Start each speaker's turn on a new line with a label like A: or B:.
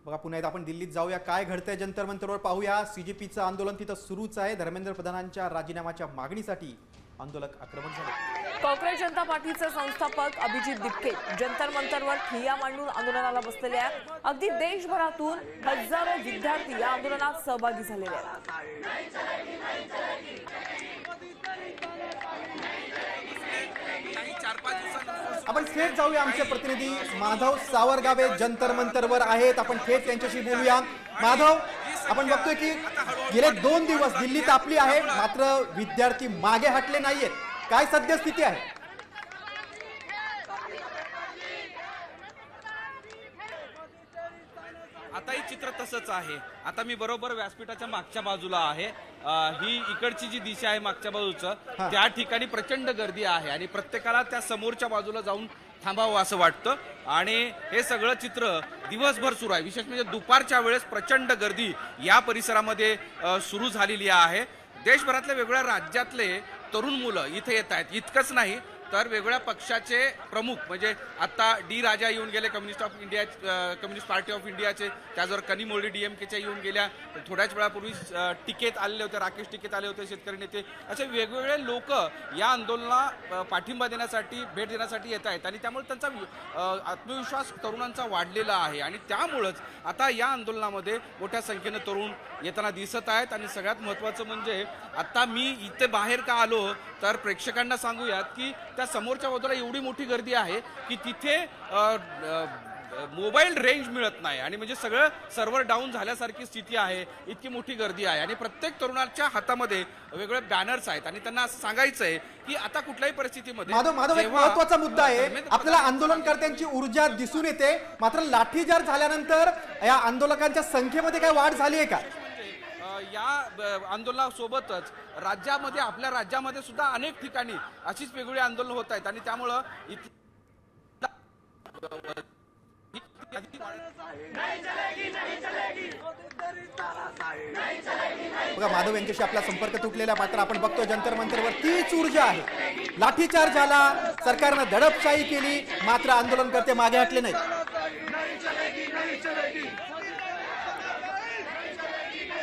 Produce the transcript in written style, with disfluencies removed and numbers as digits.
A: बघा पुन्हा एकदा आपण दिल्लीत जाऊया, काय घडतंय जंतर मंतरवर पाहूया। सीजेपीचं आंदोलन तिथं सुरूच आहे। धर्मेंद्र प्रधानांच्या राजीनाम्याच्या मागणीसाठी आंदोलक आक्रमक झाले।
B: काँग्रेस जनता पार्टीचे संस्थापक अभिजित दिपके जंतर मंतरवर ठिय्या मांडून आंदोलनाला बसलेले आहेत। अगदी देशभरातून हजारो विद्यार्थी या आंदोलनात सहभागी झालेले आहेत।
A: आपण थेट जाऊया, आमचे प्रतिनिधी माधव सावरगावे जंतर मंतरवर आहेत। आपण थेट त्यांच्याशी बोलूया। माधव, आपण बघतोय की गेले 2 दिवस दिल्ली तापली आहे, मात्र विद्यार्थी मागे हटले नाहीयेत। काय सद्यस्थिती आहे?
C: आताही चित्र तसंच आहे। आता मी बरोबर व्यासपीठाच्या मागच्या बाजूला आहे। ही इकडची जी दिशा आहे मागच्या बाजूचं, त्या ठिकाणी प्रचंड गर्दी आहे आणि प्रत्येकाला त्या समोरच्या बाजूला जाऊन थांबावं असं वाटतं। आणि हे सगळं चित्र दिवसभर सुरू आहे। विशेष म्हणजे दुपारच्या वेळेस प्रचंड गर्दी या परिसरामध्ये सुरू झालेली आहे। देशभरातल्या वेगवेगळ्या राज्यातले तरुण मुलं इथे येत आहेत। इतकंच नाही तर वेगवेगळ्या पक्षाचे प्रमुख, म्हणजे आता डी राजा येऊन गेले कम्युनिस्ट पार्टी ऑफ इंडियाचे, त्याचबरोबर कनिमोळी डीएमकेच्या येऊन गेल्या। थोड्याच वेळापूर्वी टिकेत आलेले होते, राकेश टिकेत आले होते, शेतकरी नेते, असे वेगवेगळे लोक या आंदोलनाला पाठिंबा देण्यासाठी, भेट देण्यासाठी येत आहेत। आणि त्यामुळे त्यांचा आत्मविश्वास तरुणांचा वाढलेला आहे आणि त्यामुळेच आता या आंदोलनामध्ये मोठ्या संख्येने तरुण येताना दिसत आहेत। आणि सगळ्यात महत्त्वाचं म्हणजे आता मी इथे बाहेर का आलो तर प्रेक्षकांना सांगूयात की त्या समोरच्या बाजूला एवढी मोठी गर्दी आहे की तिथे मोबाईल रेंज मिळत नाही आणि म्हणजे सगळं सर्व्हर डाऊन झाल्यासारखी स्थिती आहे। इतकी मोठी गर्दी आहे आणि प्रत्येक तरुणाच्या हातामध्ये वेगवेगळे बॅनर्स आहेत आणि त्यांना असं सांगायचं आहे की आता कुठल्याही परिस्थितीमध्ये
A: माधव एक महत्त्वाचा मुद्दा आहे। आपल्याला आंदोलनकर्त्यांची ऊर्जा दिसून येते, मात्र लाठीचार्ज झाल्यानंतर या आंदोलकांच्या संख्येमध्ये काय वाढ झाली आहे का?
C: या आंदोलनासोबतच राज्यामध्ये, आपल्या राज्यामध्ये सुद्धा अनेक ठिकाणी अशीच वेगवेगळी आंदोलन होत आहेत आणि त्यामुळं
A: बघा माधव यांच्याशी आपला संपर्क तुटलेला, मात्र आपण बघतो जंतर मंतरवर तीच ऊर्जा आहे। लाठीचार्ज झाला, सरकारनं दडपशाही केली, मात्र आंदोलनकर्ते मागे हटले नाहीत।